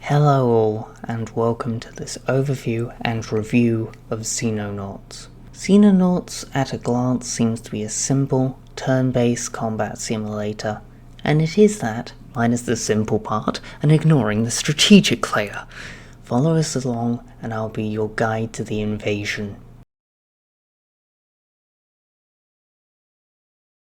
Hello all, and welcome to this overview and review of Xenonauts. Xenonauts at a glance seems to be a simple, turn-based combat simulator, and it is that, minus the simple part and ignoring the strategic layer. Follow us along and I'll be your guide to the invasion.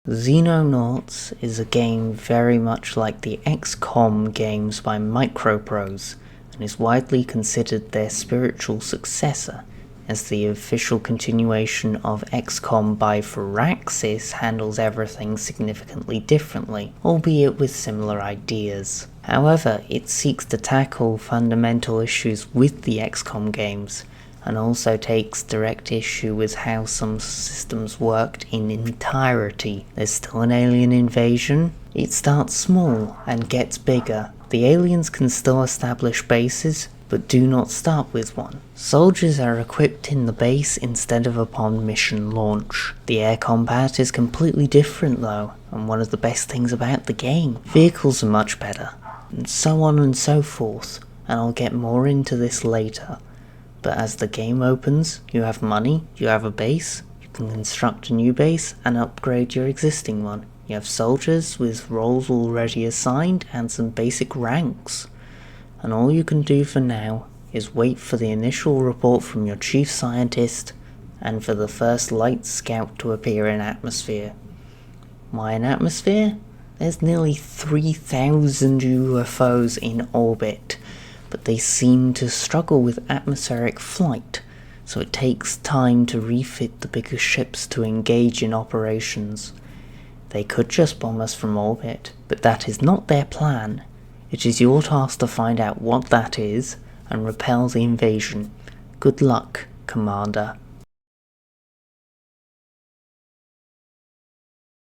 Xenonauts is a game very much like the XCOM games by Microprose, and is widely considered their spiritual successor, as the official continuation of XCOM by Firaxis handles everything significantly differently, albeit with similar ideas. However, it seeks to tackle fundamental issues with the XCOM games, and also takes direct issue with how some systems worked in entirety. There's still an alien invasion. It starts small and gets bigger. The aliens can still establish bases, but do not start with one. Soldiers are equipped in the base instead of upon mission launch. The air combat is completely different though, and one of the best things about the game. Vehicles are much better, and so on and so forth, and I'll get more into this later. But as the game opens, you have money, you have a base, you can construct a new base and upgrade your existing one. You have soldiers with roles already assigned and some basic ranks. And all you can do for now is wait for the initial report from your chief scientist and for the first light scout to appear in atmosphere. Why in atmosphere? There's nearly 3,000 UFOs in orbit, but they seem to struggle with atmospheric flight, so it takes time to refit the bigger ships to engage in operations. They could just bomb us from orbit, but that is not their plan. It is your task to find out what that is and repel the invasion. Good luck, Commander.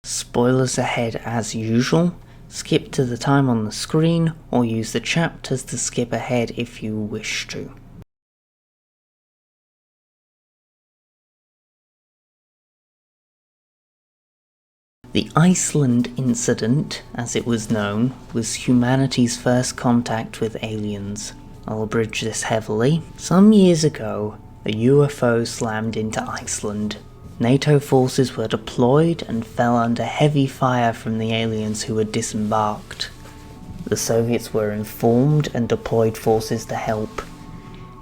Spoilers ahead as usual. Skip to the time on the screen, or use the chapters to skip ahead if you wish to. The Iceland incident, as it was known, was humanity's first contact with aliens. I'll abridge this heavily. Some years ago, a UFO slammed into Iceland. NATO forces were deployed and fell under heavy fire from the aliens who had disembarked. The Soviets were informed and deployed forces to help.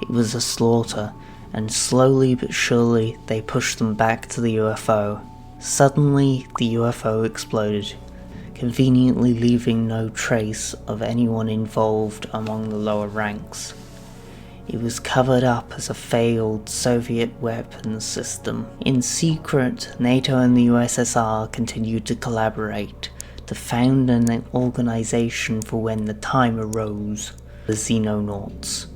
It was a slaughter, and slowly but surely they pushed them back to the UFO. Suddenly, the UFO exploded, conveniently leaving no trace of anyone involved among the lower ranks. It was covered up as a failed Soviet weapons system. In secret, NATO and the USSR continued to collaborate to found an organization for when the time arose, the Xenonauts.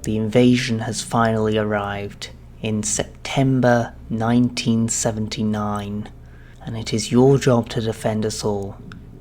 The invasion has finally arrived in September 1979, and it is your job to defend us all,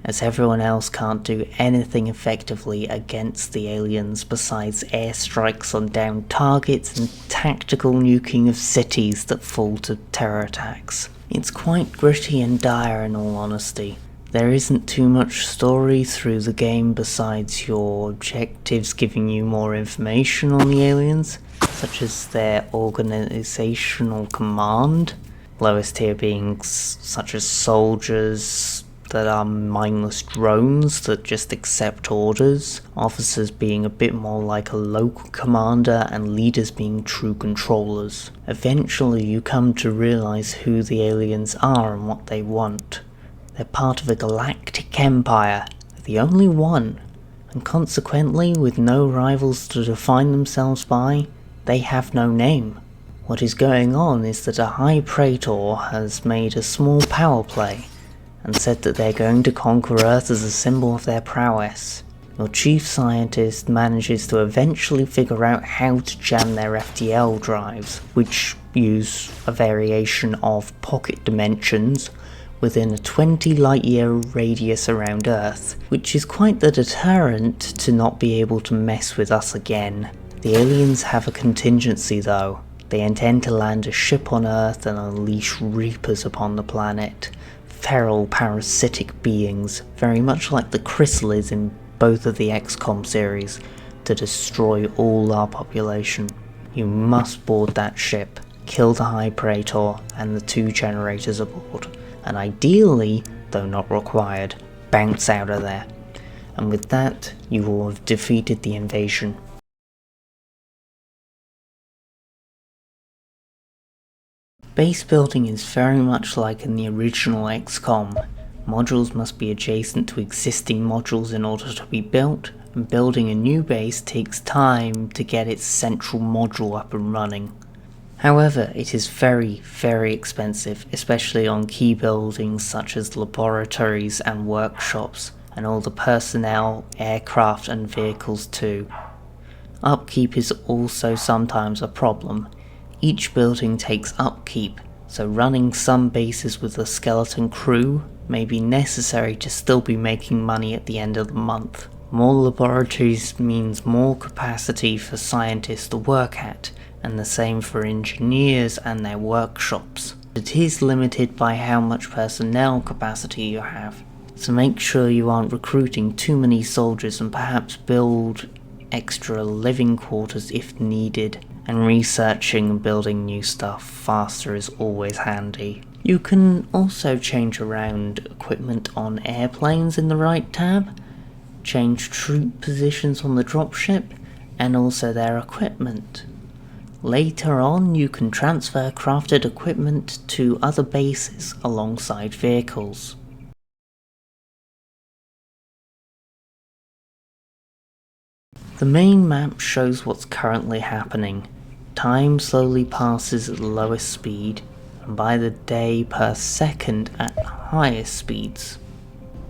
as everyone else can't do anything effectively against the aliens besides airstrikes on downed targets and tactical nuking of cities that fall to terror attacks. It's quite gritty and dire in all honesty. There isn't too much story through the game besides your objectives giving you more information on the aliens, such as their organizational command, lowest tier being such as soldiers that are mindless drones that just accept orders, officers being a bit more like a local commander, and leaders being true controllers. Eventually you come to realize who the aliens are and what they want. They're part of a galactic empire, the only one, and consequently with no rivals to define themselves by, they have no name. What is going on is that a High Praetor has made a small power play, and said that they're going to conquer Earth as a symbol of their prowess. Your chief scientist manages to eventually figure out how to jam their FTL drives, which use a variation of pocket dimensions within a 20 light-year radius around Earth, which is quite the deterrent to not be able to mess with us again. The aliens have a contingency though. They intend to land a ship on Earth and unleash Reapers upon the planet. Feral parasitic beings, very much like the chrysalids in both of the XCOM series, to destroy all our population. You must board that ship, kill the High Praetor and the 2 generators aboard, and ideally, though not required, bounce out of there. And with that, you will have defeated the invasion. Base building is very much like in the original XCOM. Modules must be adjacent to existing modules in order to be built, and building a new base takes time to get its central module up and running. However, it is very, very expensive, especially on key buildings such as laboratories and workshops, and all the personnel, aircraft and vehicles too. Upkeep is also sometimes a problem. Each building takes upkeep, so running some bases with a skeleton crew may be necessary to still be making money at the end of the month. More laboratories means more capacity for scientists to work at, and the same for engineers and their workshops. It is limited by how much personnel capacity you have, so make sure you aren't recruiting too many soldiers and perhaps build extra living quarters if needed, and researching and building new stuff faster is always handy. You can also change around equipment on airplanes in the right tab, change troop positions on the dropship, and also their equipment. Later on, you can transfer crafted equipment to other bases alongside vehicles. The main map shows what's currently happening. Time slowly passes at the lowest speed, and by the day per second at highest speeds.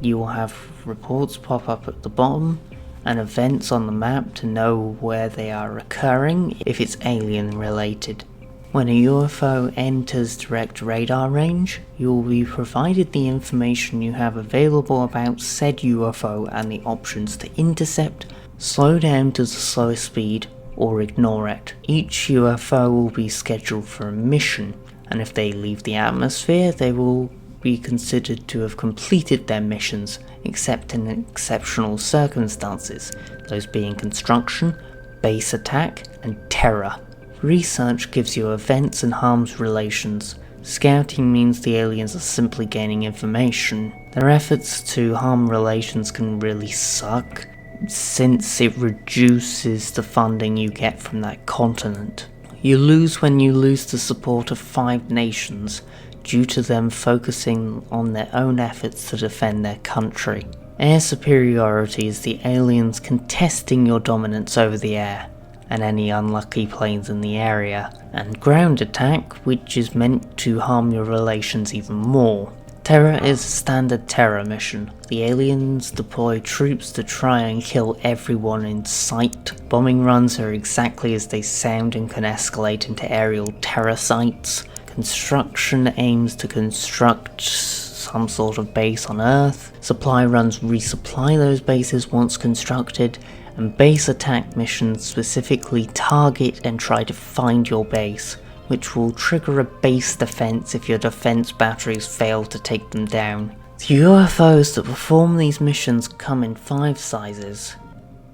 You will have reports pop up at the bottom, and events on the map to know where they are occurring if it's alien related. When a UFO enters direct radar range, you will be provided the information you have available about said UFO and the options to intercept, slow down to the slowest speed, or ignore it. Each UFO will be scheduled for a mission, and if they leave the atmosphere, they will be considered to have completed their missions, except in exceptional circumstances, those being construction, base attack, and terror. Research gives you events and harms relations. Scouting means the aliens are simply gaining information. Their efforts to harm relations can really suck, since it reduces the funding you get from that continent. You lose when you lose the support of 5 nations, due to them focusing on their own efforts to defend their country. Air superiority is the aliens contesting your dominance over the air, and any unlucky planes in the area, and ground attack, which is meant to harm your relations even more. Terror is a standard terror mission. The aliens deploy troops to try and kill everyone in sight. Bombing runs are exactly as they sound and can escalate into aerial terror sites. Construction aims to construct some sort of base on Earth. Supply runs resupply those bases once constructed, and base attack missions specifically target and try to find your base, which will trigger a base defense if your defense batteries fail to take them down. The UFOs that perform these missions come in 5 sizes: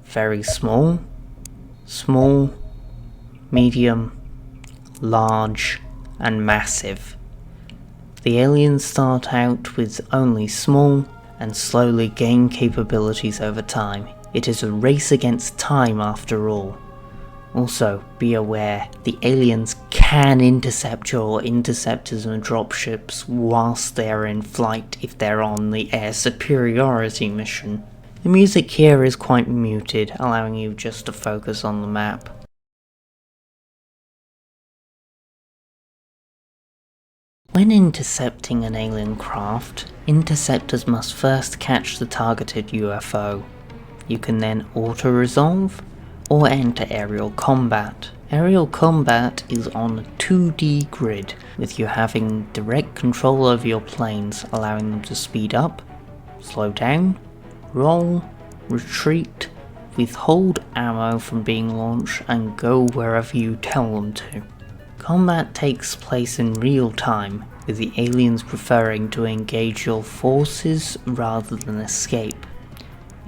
very small, small, medium, large, and massive. The aliens start out with only small and slowly gain capabilities over time. It is a race against time after all. Also, be aware, the aliens can intercept your interceptors and dropships whilst they are in flight if they're on the air superiority mission. The music here is quite muted, allowing you just to focus on the map. When intercepting an alien craft, interceptors must first catch the targeted UFO. You can then auto-resolve or enter aerial combat. Aerial combat is on a 2D grid, with you having direct control over your planes, allowing them to speed up, slow down, roll, retreat, withhold ammo from being launched, and go wherever you tell them to. Combat takes place in real time, with the aliens preferring to engage your forces rather than escape.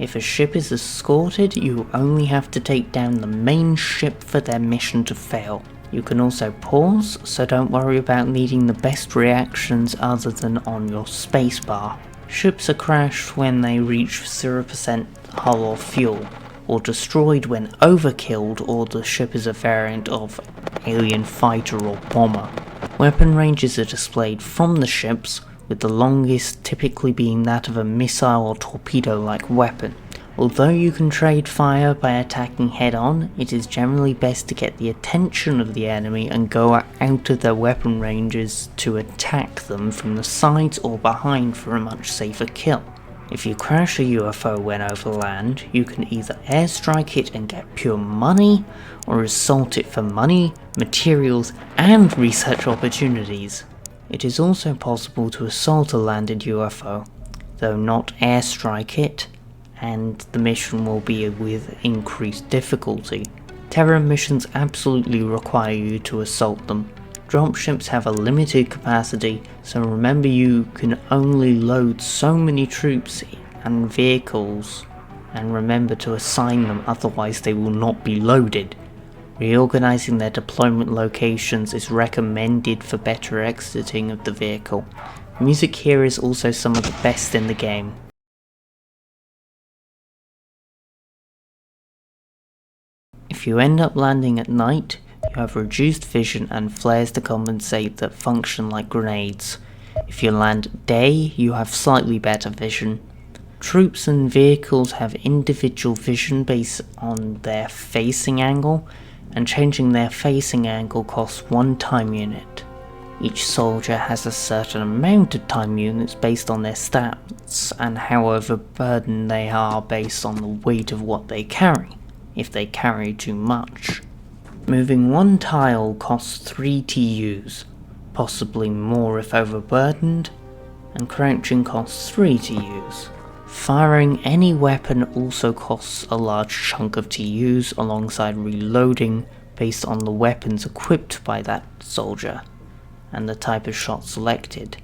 If a ship is escorted, you only have to take down the main ship for their mission to fail. You can also pause, so don't worry about needing the best reactions other than on your spacebar. Ships are crashed when they reach 0% hull or fuel, or destroyed when overkilled or the ship is a variant of alien fighter or bomber. Weapon ranges are displayed from the ships, with the longest typically being that of a missile or torpedo-like weapon. Although you can trade fire by attacking head-on, it is generally best to get the attention of the enemy and go out of their weapon ranges to attack them from the sides or behind for a much safer kill. If you crash a UFO when over land, you can either airstrike it and get pure money, or assault it for money, materials, and research opportunities. It is also possible to assault a landed UFO, though not airstrike it, and the mission will be with increased difficulty. Terror missions absolutely require you to assault them. Dropships have a limited capacity, so remember you can only load so many troops and vehicles, and remember to assign them, otherwise they will not be loaded. Reorganizing their deployment locations is recommended for better exiting of the vehicle. Music here is also some of the best in the game. If you end up landing at night, you have reduced vision and flares to compensate that function like grenades. If you land at day, you have slightly better vision. Troops and vehicles have individual vision based on their facing angle, and changing their facing angle costs 1 time unit. Each soldier has a certain amount of time units based on their stats and how overburdened they are based on the weight of what they carry, if they carry too much. Moving 1 tile costs 3 TUs, possibly more if overburdened, and crouching costs 3 TUs. Firing any weapon also costs a large chunk of TUs alongside reloading based on the weapons equipped by that soldier and the type of shot selected.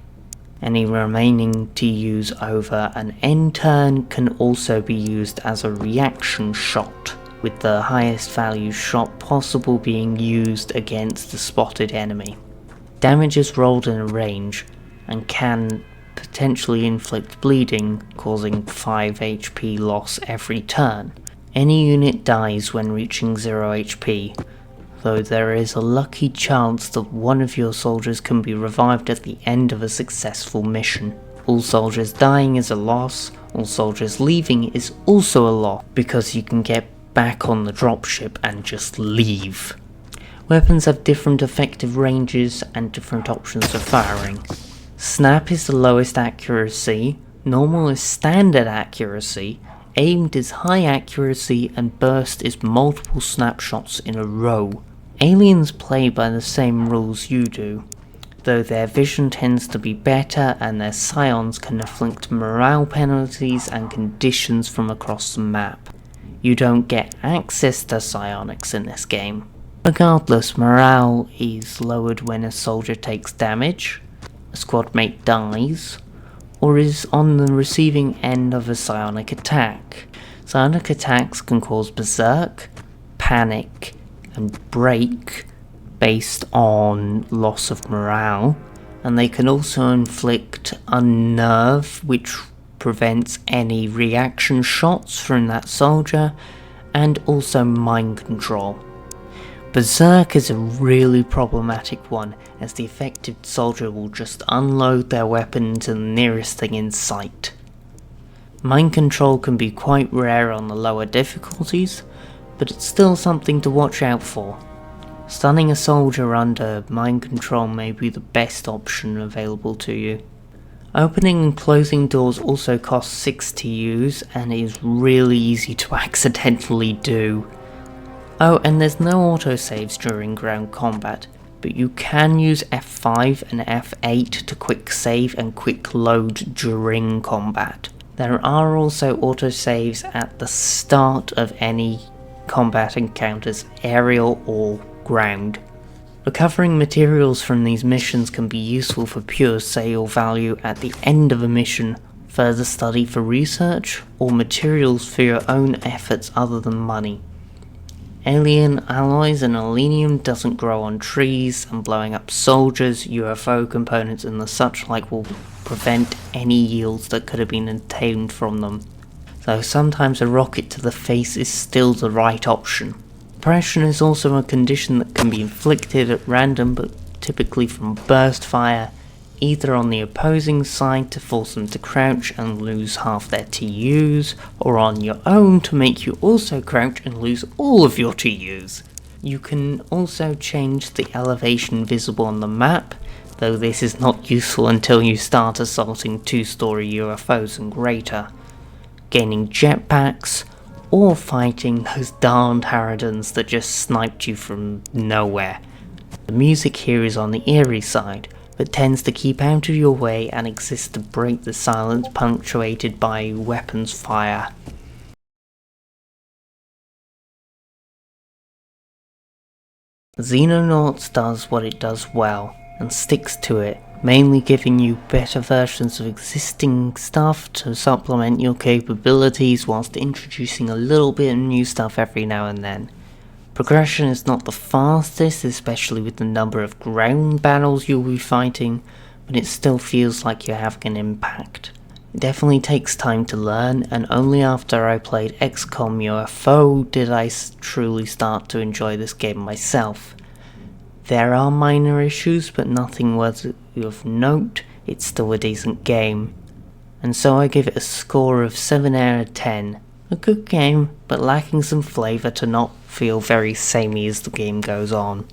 Any remaining TUs over an end turn can also be used as a reaction shot, with the highest value shot possible being used against the spotted enemy. Damage is rolled in a range and can potentially inflict bleeding, causing 5 HP loss every turn. Any unit dies when reaching 0 HP, though there is a lucky chance that one of your soldiers can be revived at the end of a successful mission. All soldiers dying is a loss, all soldiers leaving is also a loss, because you can get back on the dropship and just leave. Weapons have different effective ranges and different options for firing. Snap is the lowest accuracy, normal is standard accuracy, aimed is high accuracy, and burst is multiple snapshots in a row. Aliens play by the same rules you do, though their vision tends to be better and their scions can inflict morale penalties and conditions from across the map. You don't get access to psionics in this game. Regardless, morale is lowered when a soldier takes damage, a squad mate dies, or is on the receiving end of a psionic attack. Psionic attacks can cause berserk, panic, and break based on loss of morale, and they can also inflict unnerve, which prevents any reaction shots from that soldier, and also mind control. Berserk is a really problematic one, as the affected soldier will just unload their weapon into the nearest thing in sight. Mind control can be quite rare on the lower difficulties, but it's still something to watch out for. Stunning a soldier under mind control may be the best option available to you. Opening and closing doors also cost 6 TUs and is really easy to accidentally do. Oh, and there's no autosaves during ground combat, but you can use F5 and F8 to quick save and quick load during combat. There are also autosaves at the start of any combat encounters, aerial or ground. Recovering materials from these missions can be useful for pure sale value at the end of a mission, further study for research, or materials for your own efforts other than money. Alien alloys and alenium doesn't grow on trees, and blowing up soldiers, UFO components and the such like will prevent any yields that could have been obtained from them, though sometimes a rocket to the face is still the right option. Depression is also a condition that can be inflicted at random, but typically from burst fire, either on the opposing side to force them to crouch and lose half their TUs, or on your own to make you also crouch and lose all of your TUs. You can also change the elevation visible on the map, though this is not useful until you start assaulting 2-story UFOs and greater, gaining jetpacks, or fighting those darned Harridans that just sniped you from nowhere. The music here is on the eerie side, but tends to keep out of your way and exists to break the silence punctuated by weapons fire. Xenonauts does what it does well, and sticks to it, mainly giving you better versions of existing stuff to supplement your capabilities whilst introducing a little bit of new stuff every now and then. Progression is not the fastest, especially with the number of ground battles you'll be fighting, but it still feels like you're having an impact. It definitely takes time to learn, and only after I played XCOM UFO did I truly start to enjoy this game myself. There are minor issues, but nothing worthy of note. It's still a decent game, and so I give it a score of 7 out of 10. A good game, but lacking some flavour to not feel very samey as the game goes on.